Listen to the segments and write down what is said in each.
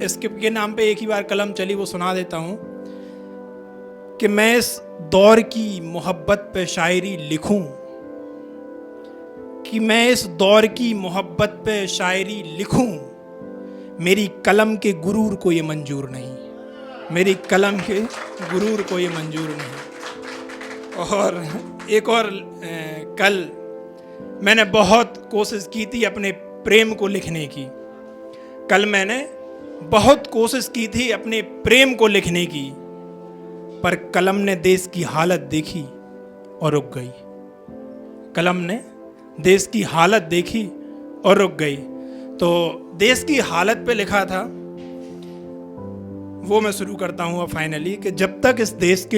Skip के नाम पे एक ही बार कलम चली, वो सुना देता हूँ कि मैं इस दौर की मोहब्बत पे शायरी लिखूं, कि मैं इस दौर की मोहब्बत पे शायरी लिखूं, मेरी कलम के गुरूर को ये मंजूर नहीं, मेरी कलम के गुरूर को ये मंजूर नहीं। और एक और कल मैंने बहुत कोशिश की थी अपने प्रेम को लिखने की, कल मैंने बहुत कोशिश की थी अपने प्रेम को लिखने की, पर कलम ने देश की हालत देखी और रुक गई। कलम ने देश की हालत देखी और रुक गई। तो देश की हालत पे लिखा था, वो मैं शुरू करता हूँ अब फाइनली, कि जब तक इस देश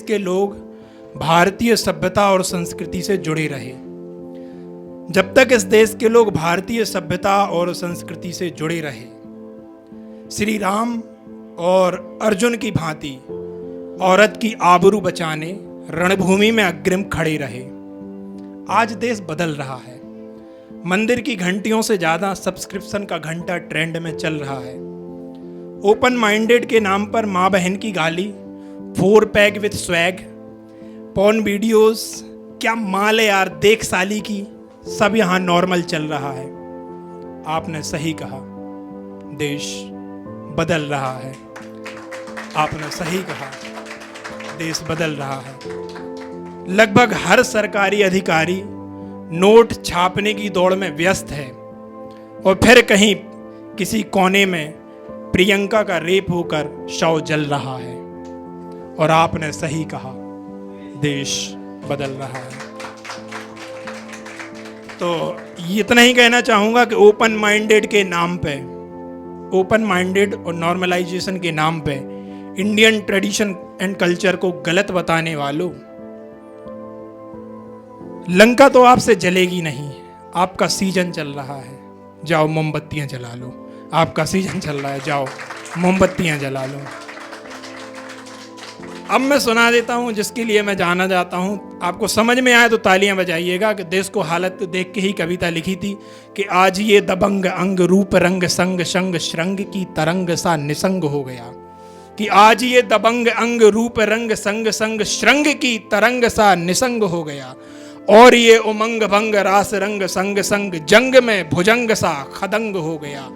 के लोग भारतीय सभ्यता और संस्कृति से जुड़े रहे, जब तक इस देश के लोग भारतीय सभ्यता और संस्कृति से जुड़े रहे, श्री राम और अर्जुन की भांति औरत की आबरू बचाने रणभूमि में अग्रिम खड़े रहे। आज देश बदल रहा है, मंदिर की घंटियों से ज्यादा सब्सक्रिप्शन का घंटा ट्रेंड में चल रहा है। ओपन माइंडेड के नाम पर माँ बहन की गाली, 4 peg with swag, porn videos, क्या माल है यार देख साली की, सब यहाँ नॉर्मल चल रहा है। आपने सही कहा, देश बदल रहा है। आपने सही कहा, देश बदल रहा है। लगभग हर सरकारी अधिकारी नोट छापने की दौड़ में व्यस्त है, और फिर कहीं किसी कोने में प्रियंका का रेप होकर शव जल रहा है। और आपने सही कहा, देश बदल रहा है। तो इतना ही कहना चाहूंगा कि ओपन माइंडेड के नाम पे, ओपन माइंडेड और नॉर्मलाइजेशन के नाम पे इंडियन ट्रेडिशन एंड कल्चर को गलत बताने वालों, लंका तो आपसे जलेगी नहीं, आपका सीजन चल रहा है, जाओ मोमबत्तियां जला लो। आपका सीजन चल रहा है, जाओ मोमबत्तियां जला लो। अब मैं सुना देता हूं जिसके लिए मैं जाना जाता हूं, आपको समझ में आए तो तालियां बजाइएगा। कि देश को हालत देख के ही कविता लिखी थी कि आज ये दबंग अंग रूप रंग संग शंग श्रृंग की तरंग सा निसंग हो गया, कि आज ये दबंग अंग रूप रंग संग संग श्रृंग की तरंग सा निसंग हो गया, और ये उमंग भंग रास रंग संग संग जंग में भुजंग सा खदंग हो गया,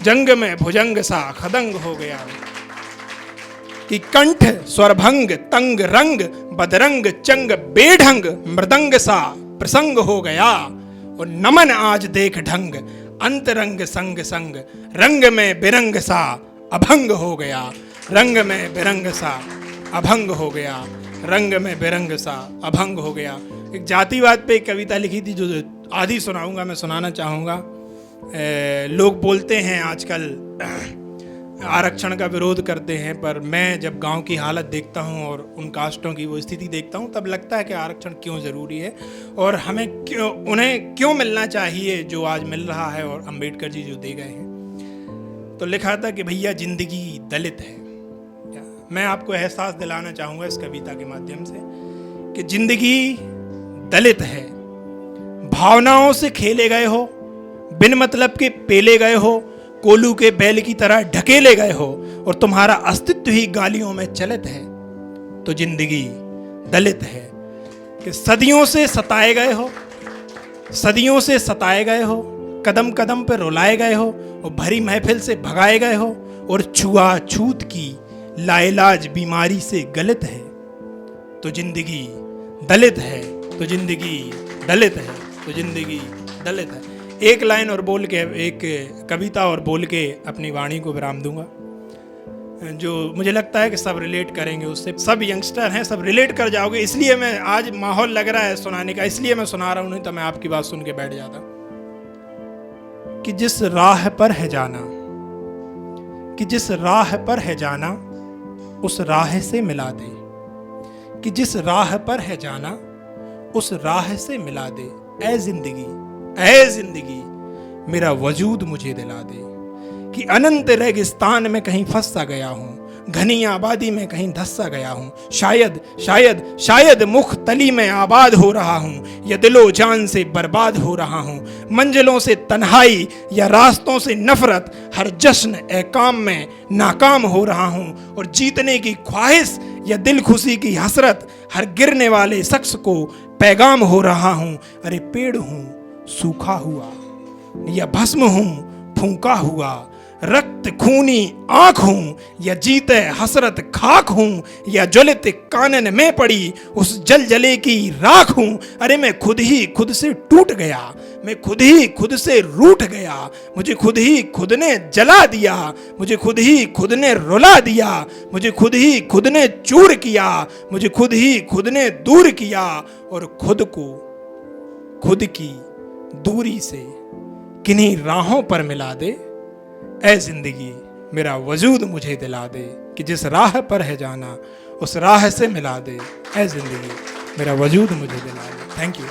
जंग में भुजंग सा खदंग हो गया, कि कंठ स्वरभंग तंग रंग बदरंग चंग बेढंग मृदंग सा प्रसंग हो गया, और नमन आज देख ढंग अंतरंग संग संग रंग में बिरंग सा अभंग हो गया, रंग में बिरंग सा अभंग हो गया, रंग में बिरंग सा अभंग हो गया। एक जातिवाद पे एक कविता लिखी थी जो आधी सुनाऊंगा, मैं सुनाना चाहूँगा। लोग बोलते हैं आजकल आरक्षण का विरोध करते हैं, पर मैं जब गांव की हालत देखता हूं और उन कास्टों की वो स्थिति देखता हूं, तब लगता है कि आरक्षण क्यों ज़रूरी है और हमें उन्हें क्यों मिलना चाहिए जो आज मिल रहा है, और अंबेडकर जी जो दे गए हैं। तो लिखा था कि भैया जिंदगी दलित है। मैं आपको एहसास दिलाना चाहूँगा इस कविता के माध्यम से कि जिंदगी दलित है। भावनाओं से खेले गए हो, बिन मतलब के पेले गए हो, कोलू के बैल की तरह ढकेले गए हो, और तुम्हारा अस्तित्व ही गालियों में चलित है। तो जिंदगी दलित है। कि सदियों से सताए गए हो, सदियों से सताए गए हो, कदम कदम पर रुलाए गए हो, और भरी महफिल से भगाए गए हो, और छुआछूत की लाइलाज बीमारी से गलित है। तो जिंदगी दलित है, तो जिंदगी दलित है, तो जिंदगी दलित है। एक लाइन और बोल के, एक कविता और बोल के अपनी वाणी को विराम दूंगा, जो मुझे लगता है कि सब रिलेट करेंगे उससे। सब यंगस्टर हैं, सब रिलेट कर जाओगे, इसलिए मैं आज माहौल लग रहा है सुनाने का, इसलिए मैं सुना रहा हूं, नहीं तो मैं आपकी बात सुन के बैठ जाता। कि जिस राह पर है जाना, कि जिस राह पर है जाना उस राह से मिला दे, कि जिस राह पर है जाना उस राह से मिला दे। ऐ जिंदगी, ऐ जिंदगी मेरा वजूद मुझे दिला दे, कि अनंत रेगिस्तान में कहीं फंस सा गया हूं, घनी आबादी में कहीं धस सा गया हूं, शायद शायद शायद मुख्तली में आबाद हो रहा हूँ या दिलो जान से बर्बाद हो रहा हूँ। मंजिलों से तन्हाई या रास्तों से नफरत, हर जश्न ए काम में नाकाम हो रहा हूँ। और जीतने की ख्वाहिश या दिल खुशी की हसरत, हर गिरने वाले शख्स को पैगाम हो रहा हूँ। अरे पेड़ हूँ सूखा हुआ या भस्म हूँ फूंका हुआ, रक्त खूनी आंख हूं या जीते हसरत खाक हूं, या ज्वलित कानन में पड़ी उस जलजले की राख हूं। अरे मैं खुद ही खुद से टूट गया, मैं खुद ही खुद से रूठ गया, मुझे खुद ही खुद ने जला दिया, मुझे खुद ही खुद ने रुला दिया, मुझे खुद ही खुद ने चूर किया, मुझे खुद ही खुद ने दूर किया। और खुद को खुद की दूरी से किन्हीं राहों पर मिला दे, ऐ जिंदगी मेरा वजूद मुझे दिला दे, कि जिस राह पर है जाना उस राह से मिला दे, ऐ जिंदगी मेरा वजूद मुझे दिला दे। Thank you.